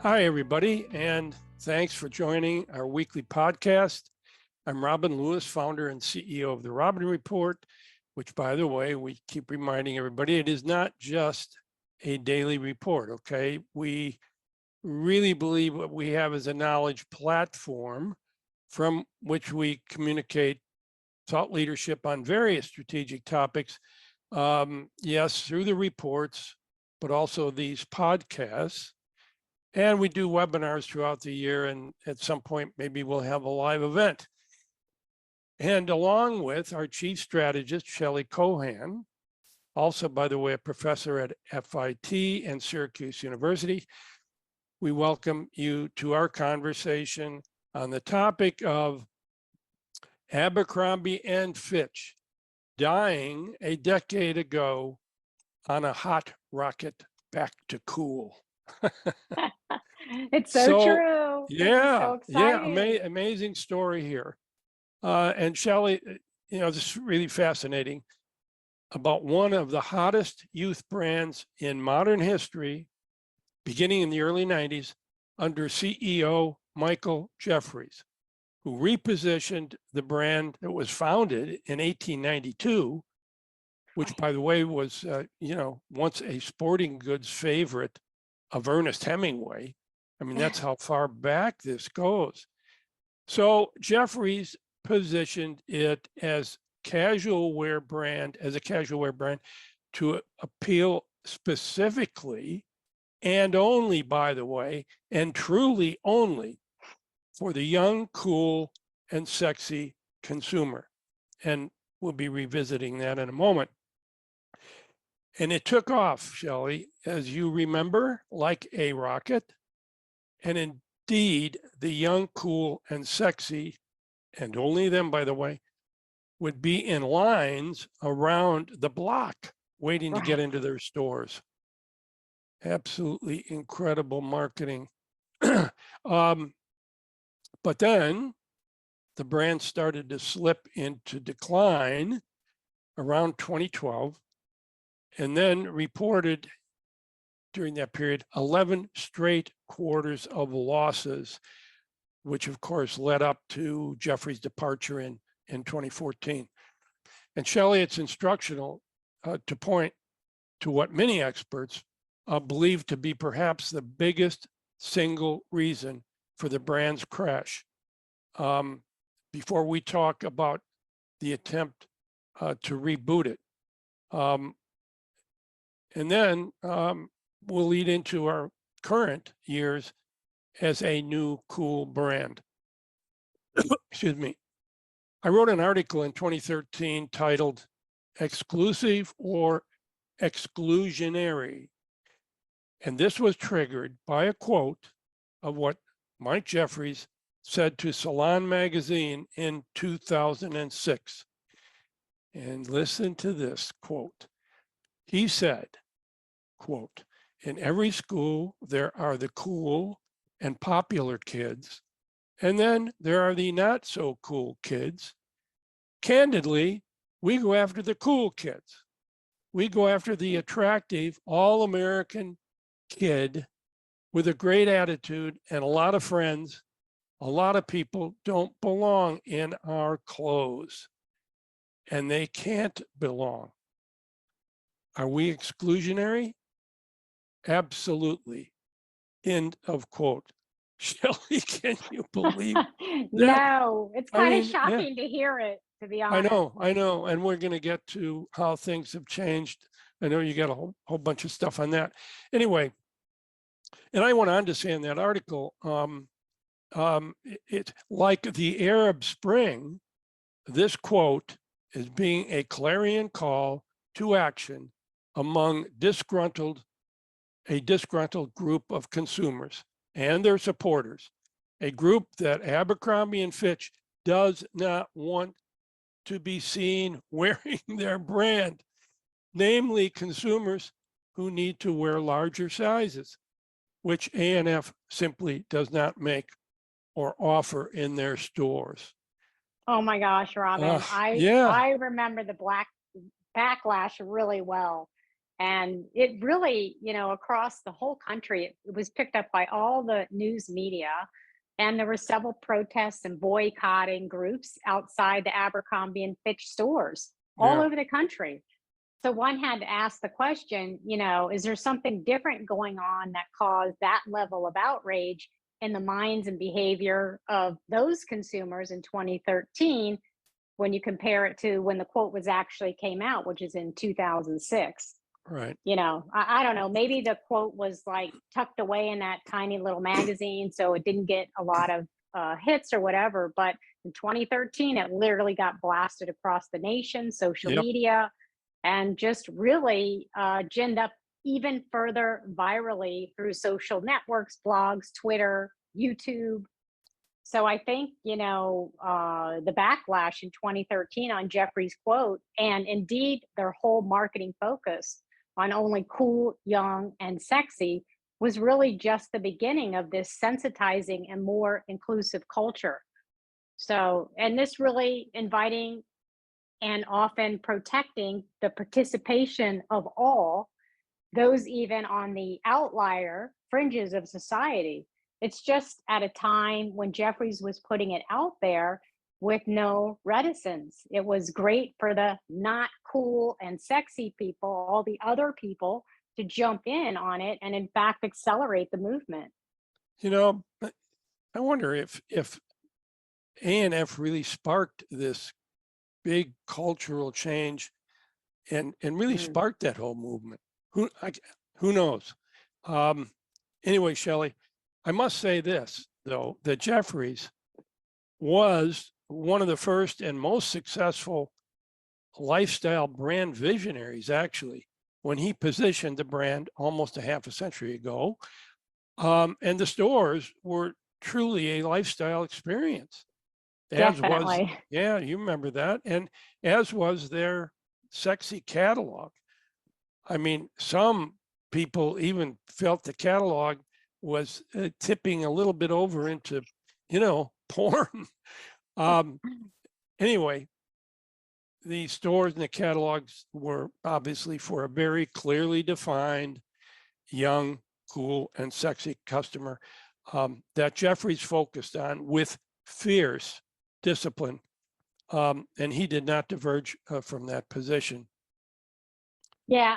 Hi, everybody, and thanks for joining our weekly podcast. I'm Robin Lewis, founder and CEO of the Robin Report, which, by the way, we keep reminding everybody, it is not just a daily report, okay? We really believe what we have is a knowledge platform from which we communicate thought leadership on various strategic topics. Yes, through the reports, but also these podcasts. And we do webinars throughout the year, and at some point, maybe we'll have a live event. And along with our chief strategist, Shelley Kohan, also, by the way, a professor at FIT and Syracuse University, we welcome you to our conversation on the topic of Abercrombie and Fitch dying a decade ago on a hot rocket back to cool. It's so true. Yeah, This is so amazing story here. And Shelley, this is really fascinating about one of the hottest youth brands in modern history, beginning in the early 90s, under CEO Michael Jeffries, who repositioned the brand that was founded in 1892, which, by the way, was, once a sporting goods favorite of Ernest Hemingway. I mean, that's how far back this goes. So Jeffries positioned it as a casual wear brand to appeal specifically and only, by the way, and truly only for the young, cool, and sexy consumer. And we'll be revisiting that in a moment. And it took off, Shelley, as you remember, like a rocket. And indeed, the young, cool, and sexy, and only them, by the way, would be in lines around the block waiting to get into their stores. Absolutely incredible marketing. But then the brand started to slip into decline around 2012, and then reported during that period 11 straight quarters of losses, which of course led up to Jeffrey's departure in 2014. And Shelley, it's instructional to point to what many experts believe to be perhaps the biggest single reason for the brand's crash. Before we talk about the attempt to reboot it. And then we'll lead into our current years as a new cool brand. Excuse me. I wrote an article in 2013 titled Exclusive or Exclusionary. And this was triggered by a quote of what Mike Jeffries said to Salon magazine in 2006. And listen to this quote. He said, quote, "In every school, there are the cool and popular kids, and then there are the not so cool kids. Candidly, we go after the cool kids. We go after the attractive, all-American kid with a great attitude and a lot of friends. A lot of people don't belong in our clothes, and they can't belong. Are we exclusionary? Absolutely." End of quote. Shelley, can you believe that? No, it's kind of shocking to hear it, to be honest. I know. And we're going to get to how things have changed. I know you got a whole bunch of stuff on that. Anyway, and I went on to say in that article, it's like the Arab Spring, this quote is being a clarion call to action among a disgruntled group of consumers and their supporters, a group that Abercrombie and Fitch does not want to be seen wearing their brand, namely consumers who need to wear larger sizes, which A&F simply does not make or offer in their stores. Oh my gosh, Robin. Yeah. I remember the backlash really well. And it really, across the whole country, it was picked up by all the news media. And there were several protests and boycotting groups outside the Abercrombie and Fitch stores all Yeah. over the country. So one had to ask the question, is there something different going on that caused that level of outrage in the minds and behavior of those consumers in 2013 when you compare it to when the quote was actually came out, which is in 2006? Right. I don't know, maybe the quote was like tucked away in that tiny little magazine, so it didn't get a lot of hits or whatever. But in 2013, it literally got blasted across the nation, social Yep. media, and just really ginned up even further virally through social networks, blogs, Twitter, YouTube. So I think, the backlash in 2013 on Jeffrey's quote, and indeed their whole marketing focus on only cool, young, and sexy, was really just the beginning of this sensitizing and more inclusive culture. So, and this really inviting and often protecting the participation of all, those even on the outlier fringes of society. It's just at a time when Jeffries was putting it out there with no reticence. It was great for the not cool and sexy people, all the other people, to jump in on it and in fact accelerate the movement. I wonder if A&F really sparked this big cultural change and really Mm. sparked that whole movement. Who knows? Anyway, Shelley, I must say this though, that Jeffries was one of the first and most successful lifestyle brand visionaries, actually, when he positioned the brand almost a half a century ago. And the stores were truly a lifestyle experience, as was, Definitely. yeah, you remember that, and as was their sexy catalog. I mean, some people even felt the catalog was tipping a little bit over into, porn. Anyway, the stores and the catalogs were obviously for a very clearly defined, young, cool, and sexy customer that Jeffries focused on with fierce discipline. And he did not diverge from that position. Yeah,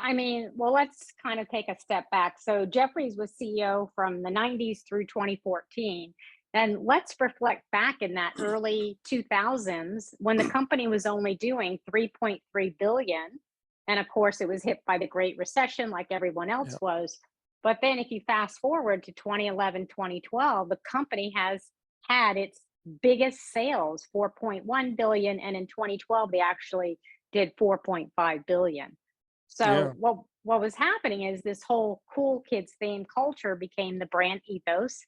well, let's kind of take a step back. So Jeffries was CEO from the 90s through 2014. And let's reflect back in that early 2000s when the company was only doing 3.3 billion. And of course, it was hit by the Great Recession like everyone else Yeah. was. But then if you fast forward to 2011, 2012, the company has had its biggest sales, 4.1 billion. And in 2012, they actually did 4.5 billion. Yeah. So what was happening is this whole cool kids theme culture became the brand ethos.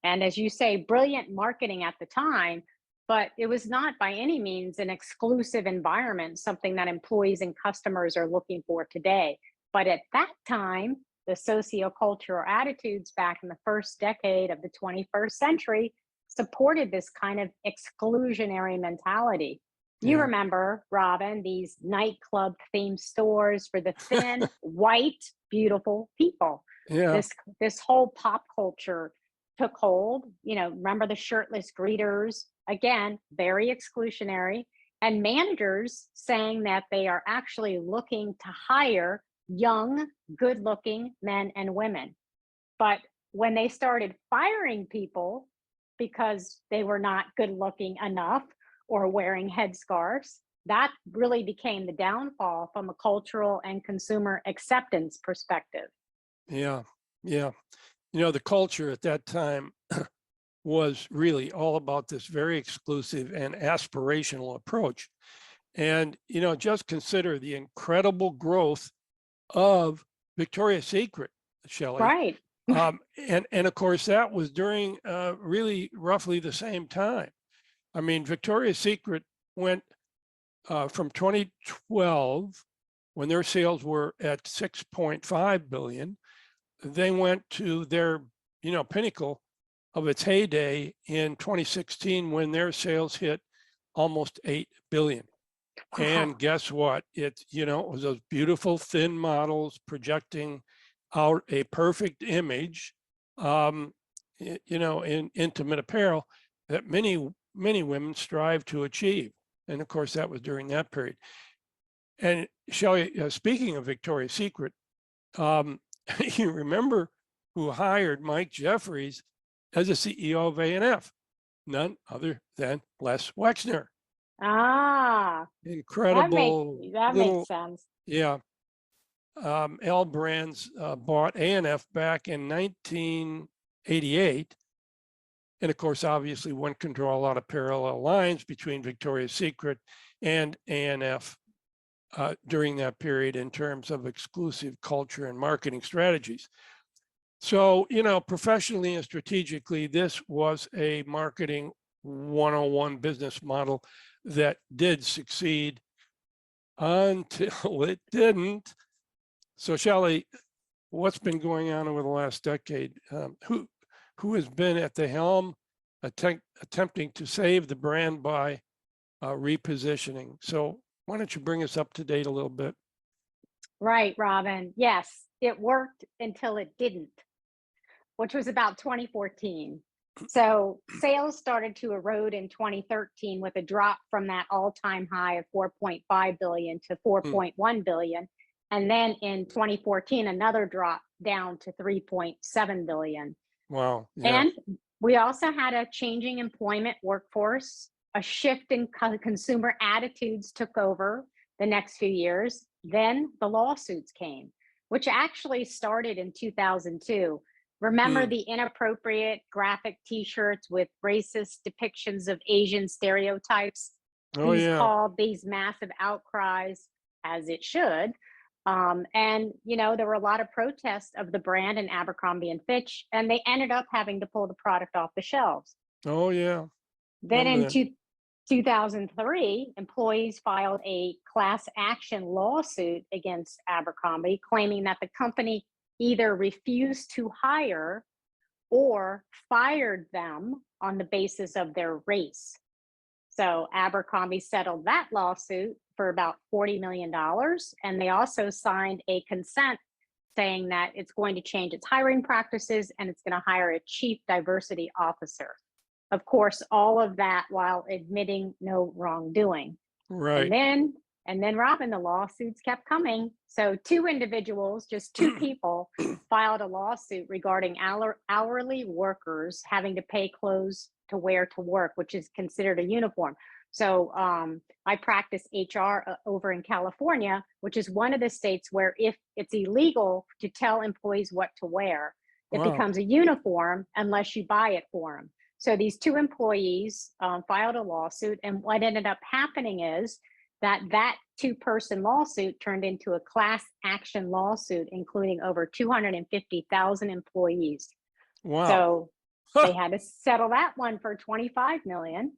And as you say, brilliant marketing at the time, but it was not by any means an exclusive environment, something that employees and customers are looking for today. But at that time, the sociocultural attitudes back in the first decade of the 21st century supported this kind of exclusionary mentality. You Yeah. remember, Robin, these nightclub themed stores for the thin, white, beautiful people. Yeah. This whole pop culture took hold. Remember the shirtless greeters? Again, very exclusionary. And managers saying that they are actually looking to hire young, good-looking men and women. But when they started firing people because they were not good-looking enough or wearing headscarves, that really became the downfall from a cultural and consumer acceptance perspective. Yeah. Yeah. The culture at that time was really all about this very exclusive and aspirational approach. And, just consider the incredible growth of Victoria's Secret, Shelley. Right. And of course, that was during really roughly the same time. I mean, Victoria's Secret went from 2012, when their sales were at 6.5 billion, they went to their, pinnacle of its heyday in 2016 when their sales hit almost 8 billion. And guess what? It was those beautiful thin models projecting out a perfect image, in intimate apparel that many women strive to achieve. And of course, that was during that period. And Shelley, speaking of Victoria's Secret, you remember who hired Mike Jeffries as a CEO of A&F? None other than Les Wexner. Ah, Incredible that little, makes sense. yeah. L Brands bought A&F back in 1988. And of course, obviously one can draw a lot of parallel lines between Victoria's Secret and A&F during that period in terms of exclusive culture and marketing strategies. So, professionally and strategically, this was a marketing 101 business model that did succeed until it didn't. So Shelley, what's been going on over the last decade? Who has been at the helm attempting to save the brand by repositioning? So why don't you bring us up to date a little bit? Right, Robin. Yes, it worked until it didn't, which was about 2014. So sales started to erode in 2013 with a drop from that all-time high of 4.5 billion to 4.1 billion. And then in 2014, another drop down to 3.7 billion. Wow. Yeah. And we also had a changing employment workforce, a shift in consumer attitudes took over the next few years. Then the lawsuits came, which actually started in 2002. Remember the inappropriate graphic T-shirts with racist depictions of Asian stereotypes? Oh, These yeah. called these massive outcries, as it should. And, there were a lot of protests of the brand in Abercrombie and Fitch, and they ended up having to pull the product off the shelves. Oh, yeah. Then in 2003, employees filed a class action lawsuit against Abercrombie, claiming that the company either refused to hire or fired them on the basis of their race. So Abercrombie settled that lawsuit for about $40 million. And they also signed a consent saying that it's going to change its hiring practices and it's going to hire a chief diversity officer. Of course, all of that while admitting no wrongdoing. Right. And then Robin, the lawsuits kept coming. So two individuals, just two people, filed a lawsuit regarding hourly workers having to pay clothes to wear to work, which is considered a uniform. So I practice HR over in California, which is one of the states where if it's illegal to tell employees what to wear, it becomes a uniform unless you buy it for them. So these two employees filed a lawsuit, and what ended up happening is that two-person lawsuit turned into a class action lawsuit, including over 250,000 employees. Wow. So they had to settle that one for 25 million.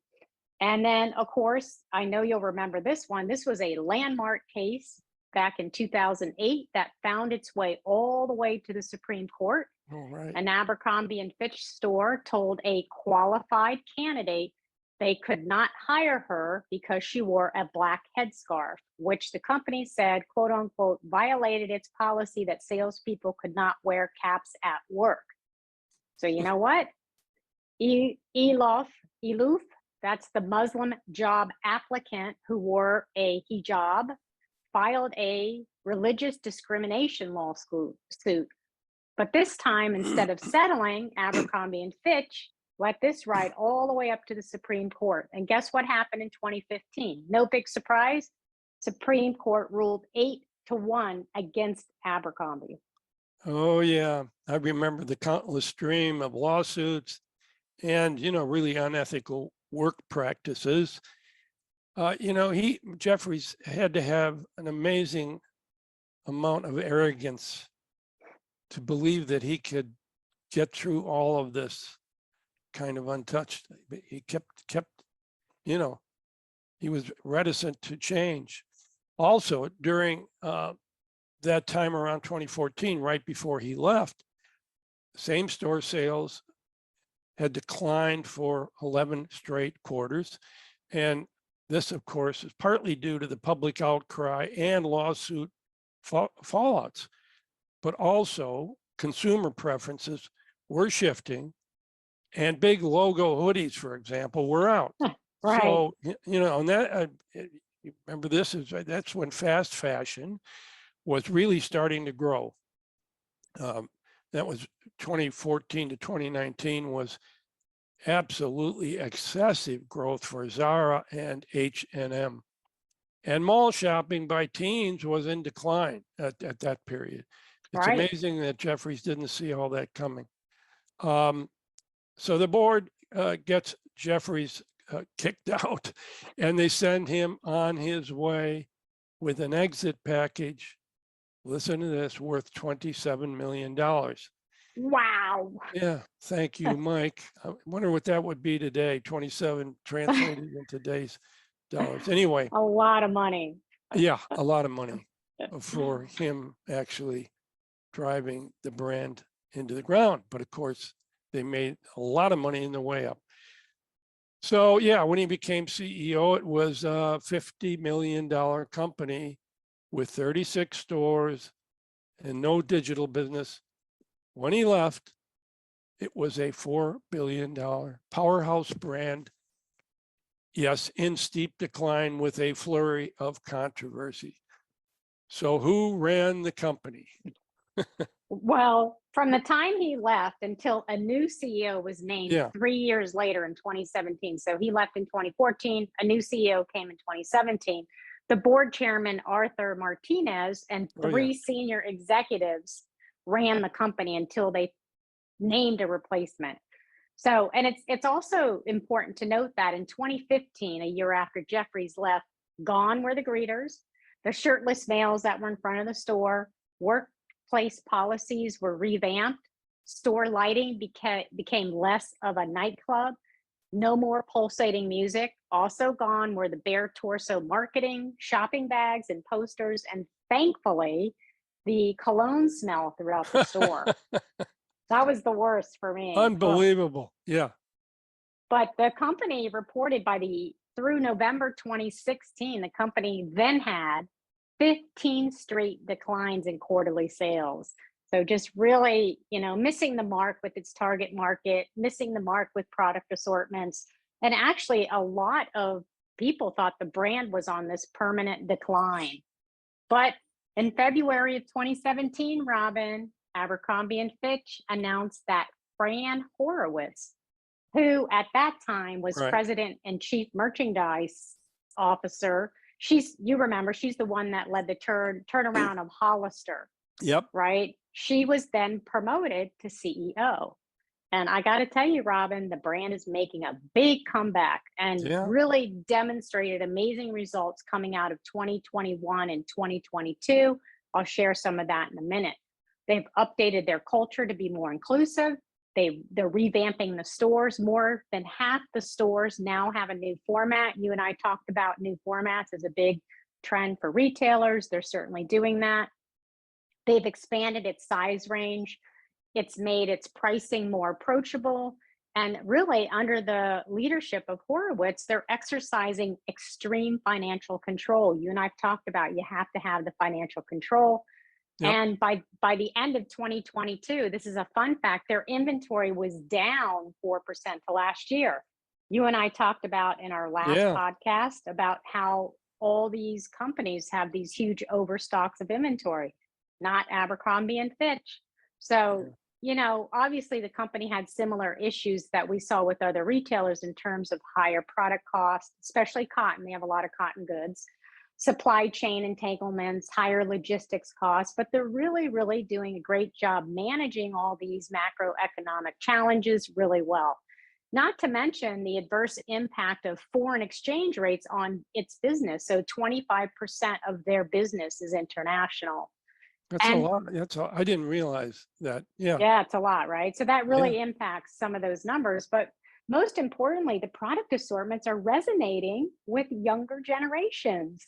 And then, of course, I know you'll remember this one. This was a landmark case back in 2008 that found its way all the way to the Supreme Court. Oh, right. An Abercrombie and Fitch store told a qualified candidate they could not hire her because she wore a black headscarf, which the company said, quote unquote, violated its policy that salespeople could not wear caps at work. So you know what? Eluf, that's the Muslim job applicant who wore a hijab, filed a religious discrimination lawsuit. But this time, instead of settling, Abercrombie and Fitch let this ride all the way up to the Supreme Court. And guess what happened in 2015? No big surprise. Supreme Court ruled 8-1 against Abercrombie. Oh, yeah. I remember the countless stream of lawsuits and, really unethical work practices. Jeffries had to have an amazing amount of arrogance to believe that he could get through all of this kind of untouched. He kept, he was reticent to change. Also, during that time around 2014, right before he left, same store sales had declined for 11 straight quarters. And This, of course, is partly due to the public outcry and lawsuit fallouts, but also consumer preferences were shifting, and big logo hoodies, for example, were out. Right. So, and that, you remember this is, that's when fast fashion was really starting to grow. That was 2014 to 2019 was absolutely excessive growth for Zara and H&M. And mall shopping by teens was in decline at that period. It's Right. amazing that Jeffries didn't see all that coming. So the board gets Jeffries kicked out, and they send him on his way with an exit package. Listen to this, worth $27 million. Wow. Yeah, thank you, Mike. I wonder what that would be today, 27 translated in today's dollars. Anyway, A lot of money. yeah, a lot of money for him actually driving the brand into the ground. But of course, they made a lot of money in the way up. So yeah, when he became CEO, it was a $50 million company with 36 stores and no digital business. When he left, it was a $4 billion powerhouse brand. Yes, in steep decline with a flurry of controversy. So who ran the company? Well, from the time he left until a new CEO was named 3 years later in 2017. So he left in 2014, a new CEO came in 2017. The board chairman, Arthur Martinez, and three senior executives ran the company until they named a replacement. So, and it's also important to note that in 2015, a year after Jeffries left, gone were the greeters, the shirtless males that were in front of the store, workplace policies were revamped, store lighting became less of a nightclub, no more pulsating music. Also gone were the bare torso marketing, shopping bags and posters, and thankfully, the cologne smell throughout the store. That was the worst for me. Unbelievable. Yeah. But the company reported through November 2016, the company then had 15 straight declines in quarterly sales. So just really, missing the mark with its target market, missing the mark with product assortments. And actually a lot of people thought the brand was on this permanent decline. But in February of 2017, Robin, Abercrombie and Fitch announced that Fran Horowitz, who at that time was president and chief merchandise officer, you remember, she's the one that led the turnaround of Hollister. Yep. Right? She was then promoted to CEO. And I got to tell you, Robin, the brand is making a big comeback and really demonstrated amazing results coming out of 2021 and 2022. I'll share some of that in a minute. They've updated their culture to be more inclusive. They're revamping the stores. More than half the stores now have a new format. You and I talked about new formats as a big trend for retailers. They're certainly doing that. They've expanded its size range. It's made its pricing more approachable. And really, under the leadership of Horowitz, they're exercising extreme financial control. You and I've talked about you have to have the financial control. Yep. And by the end of 2022, this is a fun fact, their inventory was down 4% to last year. You and I talked about in our last podcast about how all these companies have these huge overstocks of inventory, not Abercrombie and Fitch. So, obviously the company had similar issues that we saw with other retailers in terms of higher product costs, especially cotton. They have a lot of cotton goods. Supply chain entanglements, higher logistics costs, but they're really, really doing a great job managing all these macroeconomic challenges really well. Not to mention the adverse impact of foreign exchange rates on its business. So 25% of their business is international. That's a lot. I didn't realize that. Yeah. Yeah, it's a lot, right? So that really impacts some of those numbers. But most importantly, the product assortments are resonating with younger generations.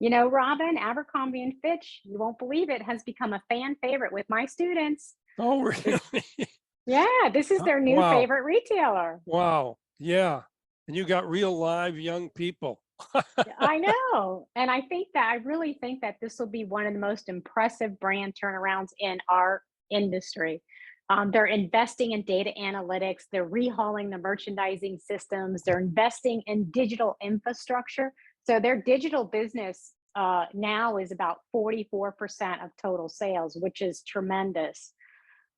Robin, Abercrombie and Fitch, you won't believe it, has become a fan favorite with my students. Oh, really? This is their new favorite retailer. Wow. Yeah. And you got real live young people. I know. And I really think that this will be one of the most impressive brand turnarounds in our industry. They're investing in data analytics, they're rehauling the merchandising systems, they're investing in digital infrastructure. So their digital business now is about 44% of total sales, which is tremendous.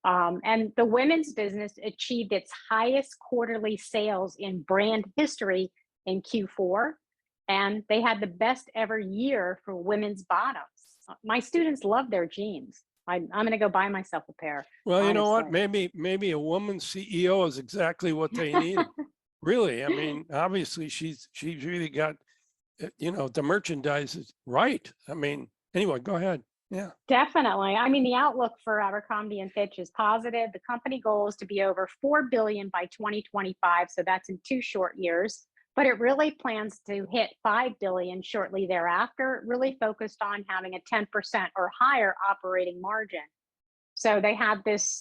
And the women's business achieved its highest quarterly sales in brand history in Q4. And they had the best ever year for women's bottoms. My students love their jeans. I'm going to go buy myself a pair. Well, you know what? Honestly. Maybe a woman CEO is exactly what they need. Really, I mean, obviously she's really got, the merchandise is right. I mean, anyway, go ahead. Yeah. Definitely. I mean, the outlook for Abercrombie and Fitch is positive. The company goal is to be over 4 billion by 2025, so that's in 2 short years. But it really plans to hit 5 billion shortly thereafter, really focused on having a 10% or higher operating margin. So they have this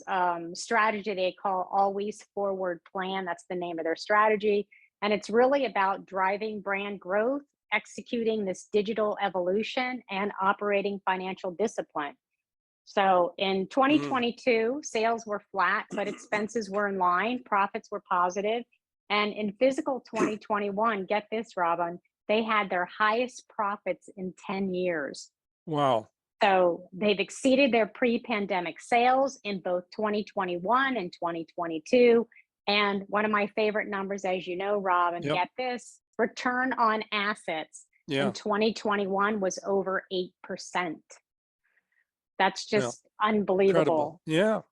strategy they call Always Forward Plan. That's the name of their strategy. And it's really about driving brand growth, executing this digital evolution, and operating financial discipline. So in Mm. 2022, sales were flat, but expenses were in line, profits were positive. And in fiscal 2021, get this, Robin, they had their highest profits in 10 years. Wow. So they've exceeded their pre-pandemic sales in both 2021 and 2022. And one of my favorite numbers, as you know, Rob, and Yep. get this, return on assets Yeah. in 2021 was over 8%. That's Yeah. just Incredible. unbelievable. Yeah.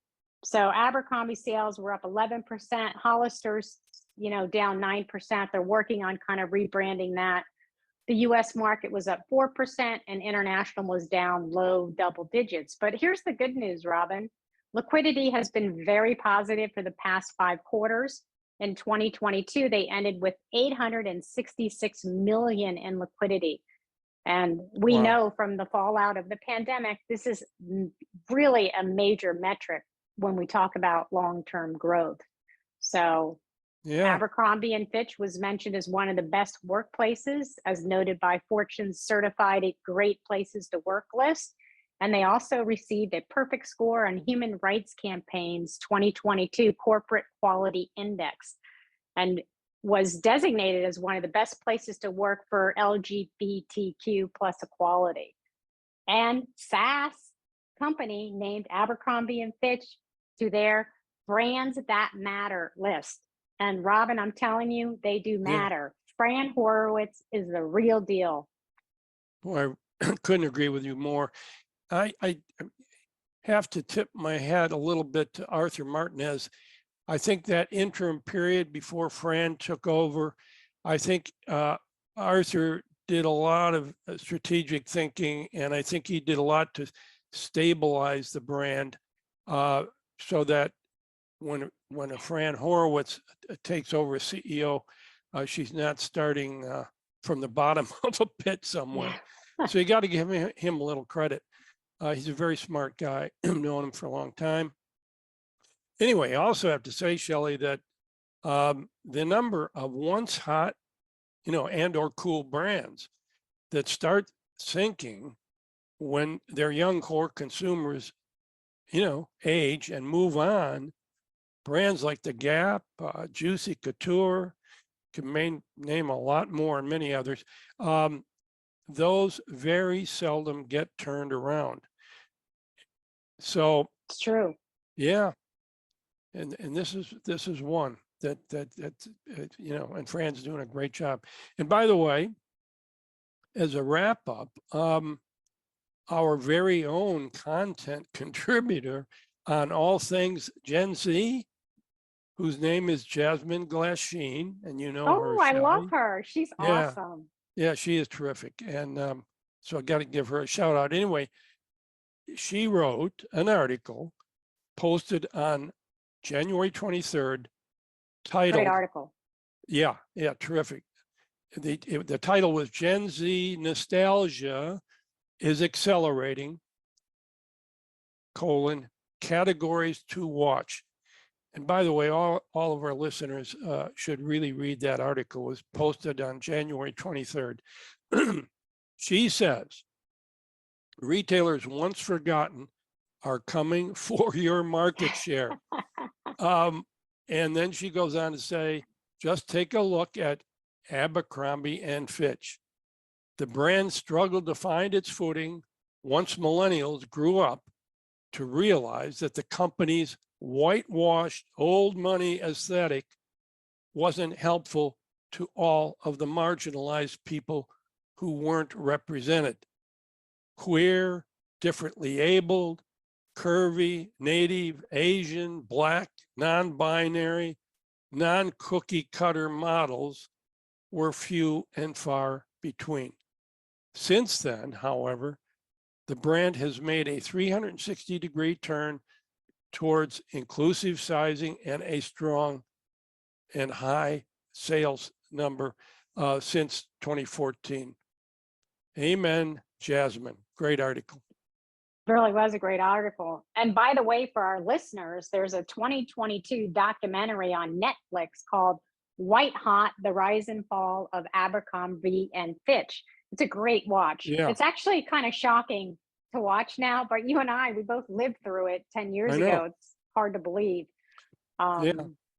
So Abercrombie sales were up 11%, Hollister's, down 9%. They're working on kind of rebranding that. The US market was up 4% and international was down low double digits. But here's the good news, Robin. Liquidity has been very positive for the past 5 quarters. In 2022, they ended with 866 million in liquidity. And we Wow. know from the fallout of the pandemic, this is really a major metric when we talk about long-term growth. So Yeah. Abercrombie and Fitch was mentioned as one of the best workplaces, as noted by Fortune's certified Great Places to Work list. And they also received a perfect score on Human Rights Campaign's 2022 Corporate Quality Index, and was designated as one of the best places to work for LGBTQ plus equality. And SAS company named Abercrombie and Fitch to their Brands That Matter list. And Robin, I'm telling you, they do matter. Fran Horowitz is the real deal. Boy, I couldn't agree with you more. I have to tip my hat a little bit to Arthur Martinez. I think that interim period before Fran took over, I think Arthur did a lot of strategic thinking, and I think he did a lot to stabilize the brand so that when a Fran Horowitz takes over as CEO, she's not starting from the bottom of a pit somewhere. So you got to give him a little credit. He's a very smart guy. I've known him for a long time. Anyway, I also have to say, Shelley, that the number of once hot, and or cool brands that start sinking when their young core consumers, age and move on, brands like The Gap, Juicy Couture, can name a lot more and many others. Those very seldom get turned around. So it's true. Yeah. And this is one that and Fran's doing a great job. And by the way, as a wrap up, our very own content contributor on all things Gen Z, whose name is Jasmine Glasheen, and you know her. Oh, I love Shelley. her. She's Yeah. awesome. Yeah, she is terrific. And so I got to give her a shout out. Anyway, she wrote an article posted on January 23rd titled, Great article. Yeah, terrific. The title was Gen Z Nostalgia is Accelerating, categories to watch. And by the way, all of our listeners should really read that article. It was posted on January 23rd. She says, retailers once forgotten are coming for your market share. And then she goes on to say, just take a look at Abercrombie and Fitch. The brand struggled to find its footing once millennials grew up to realize that the company's whitewashed old money aesthetic wasn't helpful to all of the marginalized people who weren't represented. Queer, differently abled, curvy, native, Asian, Black, non-binary, non-cookie cutter models were few and far between. Since then, however, the brand has made a 360-degree turn towards inclusive sizing and a strong and high sales number since 2014. Amen, Jasmine. Great article. Really was a great article. And by the way, for our listeners, there's a 2022 documentary on Netflix called White Hot, The Rise and Fall of Abercrombie and Fitch. It's a great watch. Yeah. It's actually kind of shocking to watch now, but you and we both lived through it 10 years ago. It's hard to believe. Yeah,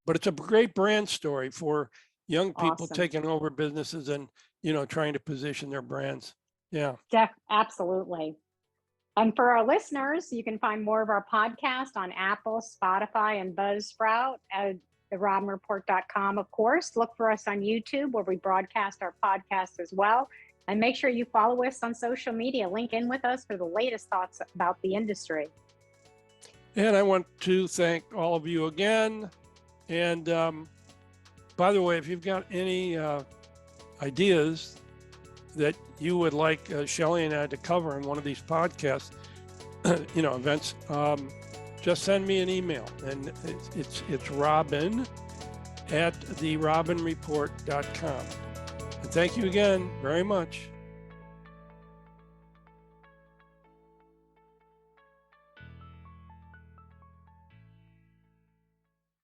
but it's a great brand story for young people Awesome. taking over businesses and, trying to position their brands. Yeah. Absolutely. And for our listeners, you can find more of our podcast on Apple, Spotify, and Buzzsprout at therobinreport.com, of course. Look for us on YouTube, where we broadcast our podcast as well. And make sure you follow us on social media. Link in with us for the latest thoughts about the industry. And I want to thank all of you again. And by the way, if you've got any ideas that you would like Shelley and I to cover in one of these podcasts, events, just send me an email. And it's Robin@therobinreport.com. And thank you again very much.